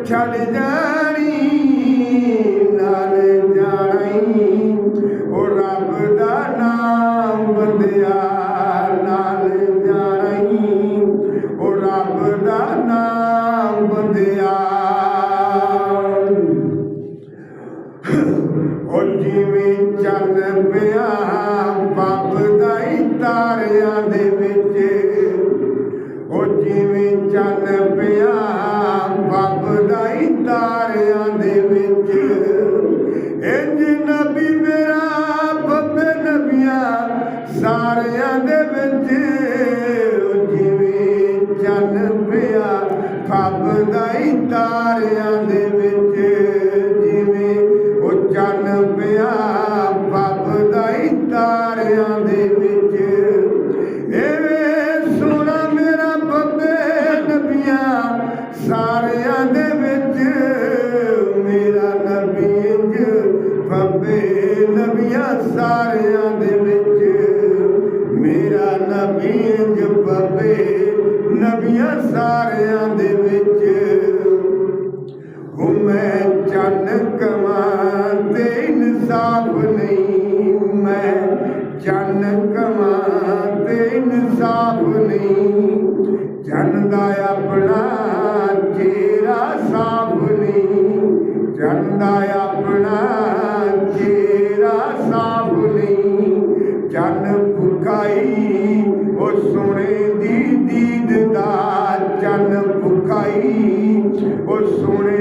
छड़ जानी नाल जानी ओ रब दा नाम बंदिया नाल जानी ओ रब दा नाम बंदिया ओ जिवें चन्न पिया पब दाई तारियां दे विच ओ जिवें चन्न पिया पब दाई तारियां दे विच इंज नबी मेरा बब्बे नबियां सारियां दे विच ओ जिवें चन्न पिया पब दाई तारियां दे विच जिवें ओ चन्न पिया पब दाई तारियां दे विच एवें सोना मेरा बब्बे नबियां सारियां दे विच मेरा नबी इंज बब्बे नबियां सारियां दे विच मेरा नबी इंज बब्बे नबियां सारियां दे विच ओ मैं चन्न कमां ते इंसाफ नहीं मैं चन्न कमां ते इंसाफ नहीं चन्न दा अपना चेहरा साफ नहीं चन्न दा अपना चेहरा साफ नहीं चन्न भुखाई ओ सोने दी दीद दा चन्न भुखाई ओ सोने